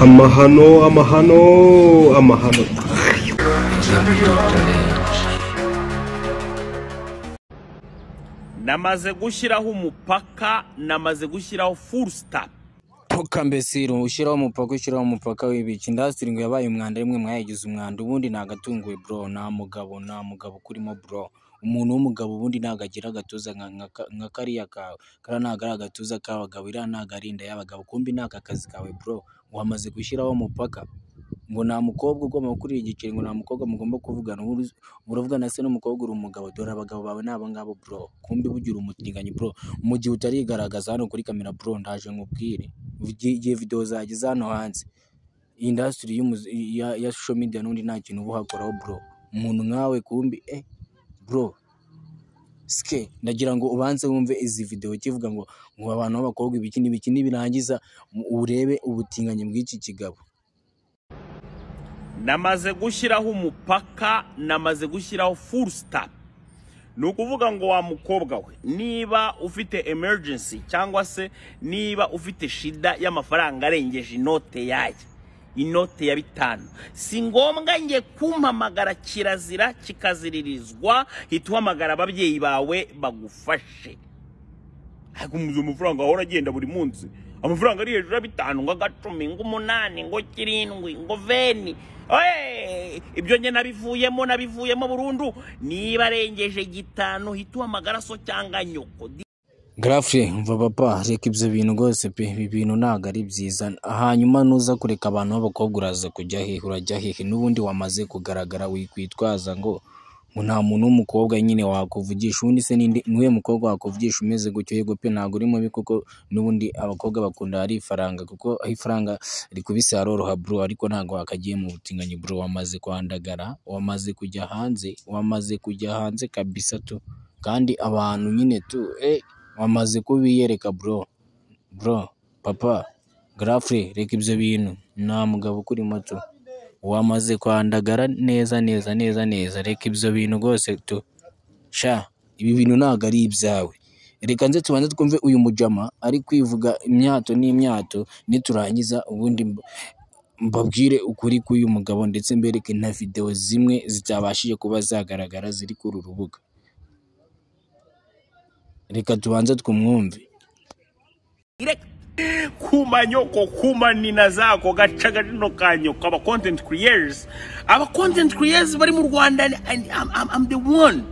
amahano amahano amahano. Namaze gushyiraho umupaka, namaze gushyiraho full stop. Poka mbesiro ushyiraho umupaka w'ibiki industry ngo yabaye umwanda rimwe mwayigize umwanda ubundi nagatunguwe bro nta mugabo kurimo bro umuntu w'umugabo ubundi nagagira agatuza nka kariya kawe kara nagara agatuza k'abagabo ira nagarinda y'abagabo kumbi naka kazi kawe bro wamaze gushyiraho umupaka ngo nta mukobwa ugomba kuri igiceri ngo nta mukobwa mugomba kuvugana uravugana se n'umukobwa uri umugabo dore abagabo bawe nabo ngabo bro kumbi bugira umutinganye bro mu gihe utarigaragaza hano kuri kamera bro ndaje nkubwire igihe video zagize hano hanze industry ya social media n'undi nta kintu ubuhakoraho bro umuntu nkawe kumbi bro ske ndagira ngo ubanze wumve izi video kivuga ngo abantu b'abakobwa ibiki nibirangiza urebe ubutinganye bw'iki kigabo. Namaze gushyiraho umupaka, namaze gushyiraho full stop. Ni ukuvuga ngo wa mukobwa we niba ufite emergency cyangwa se niba ufite shida y'amafaranga arengeje inote yayo inote ya 5 si ngombwa nge kumpamagara kirazira kikaziririzwa hituhamagara ababyeyi bawe bagufashe. Agumuza amafaranga ahora agenda buri munsi amafaranga ari hejuru ya 5 ngo 10 ngo 8 ngo 7 ngo 20 ibyo nge nabivuyemo burundu niba arengeje 5 hituhamagara so cyangwa nyoko. Grafre umva papa reka ibyo bintu rwose pe ibi bintu ntago ari byiza hanyuma nuza kureka abantu b'abakobwa uraza kujya hehe urajya hehe n'ubundi wamaze kugaragara wikwitwaza ngo nta muntu w'umukobwa nyine wakuvugisha undi se niwe mukobwa wakuvugisha umeze gutyo yego pe ntago urimo kuko n'ubundi abakobwa bakunda ari ifaranga kuko ifaranga rikubise aroroha bro ariko ntago akagiye mu butinganyi bro wamaze kwandagara wamaze kujya hanze kabisa tu kandi abantu nyine tu wamaze kubiyereka bro papa Grafre reka ibyo bintu nta mugabo kuri moto wamaze kwandagara neza reka ibyo bintu rwose tu sha ibi bintu ntago ari ibyawe reka nze tubanze twumve uyu mujama ari kwivuga imyato n'imyato niturangiza ubundi mbabwire ukuri k'uyu mugabo ndetse mbereke na video zimwe zitabashije kuba zagaragara ziri kuri urubuga. Reka tubanze twumwumve. Kumanyoko kumanina zako gacaga no kanyoko aba content creators bari mu Rwanda and I'm the one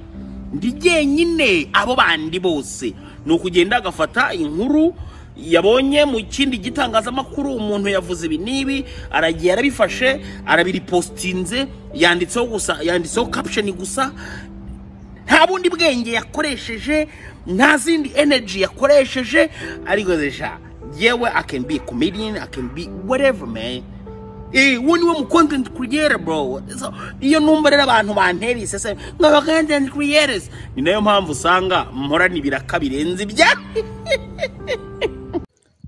ndije nyine abo bandi bose no kugenda agafata inkuru yabonye mu kindi gitangazamakuru umuntu yavuze ibi nibi aragiye arabifashe arabiripostinze yanditseho caption gusa nta bundi bwenge yakoresheje nta zindi energy yakoresheje ariko zesha yewe I can be a comedian I can be whatever man when you content creator bro so iyo numva rero abantu banteri sese ngaba content creators ni nayo mpamvu usanga mpora nibiraka birenze ibya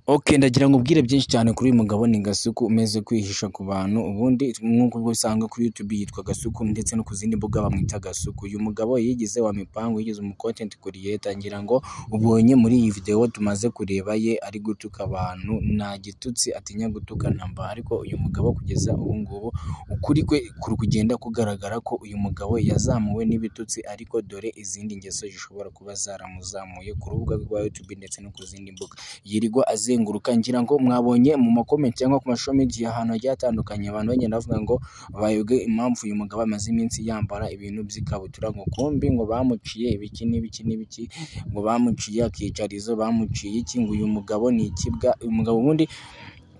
Okay ndagira ngo ubwire byinshi cyane kuri uyu mugabo ni Gasuku umeze kwihisha ku bantu ubundi nk'uko bwo usanga kuri YouTube yitwa Gasuku ndetse no ku zindi mbuga bamwita Gasuku. Uyu mugabo yigize wa mipango yigize umu content creator ngira ngo ubonye muri iyi video tumaze kureba ye ari gutuka abantu nta gitutsi atinya gutuka namba ariko uyu mugabo kugeza ubu ngubu ukuri kwe kuri kugenda kugaragara ko uyu mugabo yazamuwe n'ibitutsi ariko dore izindi ngeso zishobora kuba zaramuzamuye ku rubuga rwa YouTube ndetse no ku zindi mbuga yirirwa azenguruka ngira ngo mwabonye mu makomenti cyangwa ku mashusho media ahantu agiye atandukanye abantu bagenda bavuga ngo bayoge impamvu uyu mugabo amaze iminsi yambara ibintu by'ikabutura ngo kumbi ngo bamuciye ibiki ngo bamuciye akicarizo bamuciye iki ngo uyu mugabo ni ikibwa uyu mugabo ubundi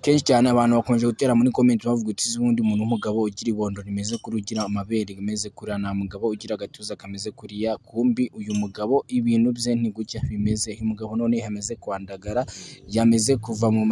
kenshi cyane abantu bakomeje gutera muri comment bavuga uti ubundi umuntu w'umugabo ugira ibondo rimeze kuri ugira amabere rimeze kuri nta mugabo ugira agatuza kameze kuriya kumbi uyu mugabo ibintu bye ntigucya bimeze uyu mugabo none yameze kwandagara yameze kuva mu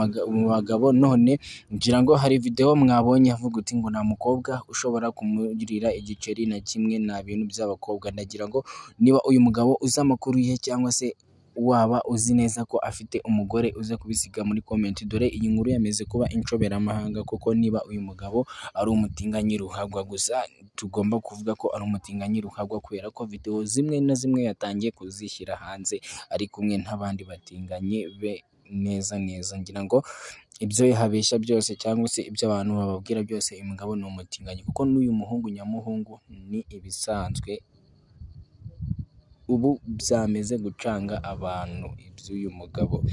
bagabo none ngira ngo hari video mwabonye avuga uti ngo nta mukobwa ushobora kumugirira igiceri na kimwe na bintu by'abakobwa ndagira ngo niba uyu mugabo uza amakuru ye cyangwa se waba uzi neza ko afite umugore uze kubisiga muri comment dore iyi nkuru yameze kuba inshobera amahanga kuko niba uyu mugabo ari umutinganyi ruhagwa gusa tugomba kuvuga ko ari umutinganyi ruhagwa kubera ko video zimwe na zimwe yatangiye kuzishyira hanze ari kumwe n'abandi batinganye be neza ngira ngo ibyo yahabeshya byose cyangwa se ibyo abantu bababwira byose uyu mugabo ni umutinganyi, kuko n'uyu muhungu nyamuhungu ni ibisanzwe ubu byameze gucanga abantu iby'uyu mugabo.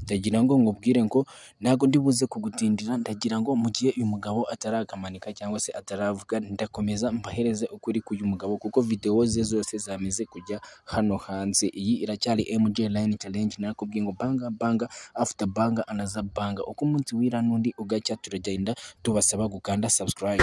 Ndagira ngo nkubwire ngo ntabwo ndi buze kugutindira, ndagira ngo mu gihe uyu mugabo atarakamanika cyangwa se ataravuga, ndakomeza mbahereze ukuri k'uyu mugabo kuko video ze zose zameze kujya hano hanze. Iyi iracyari MJ Line Challenge, nakubwiye ngo banga after banga anaza banga, uko umunsi wira n'undi ugacya turagenda tubasaba gukanda subscribe.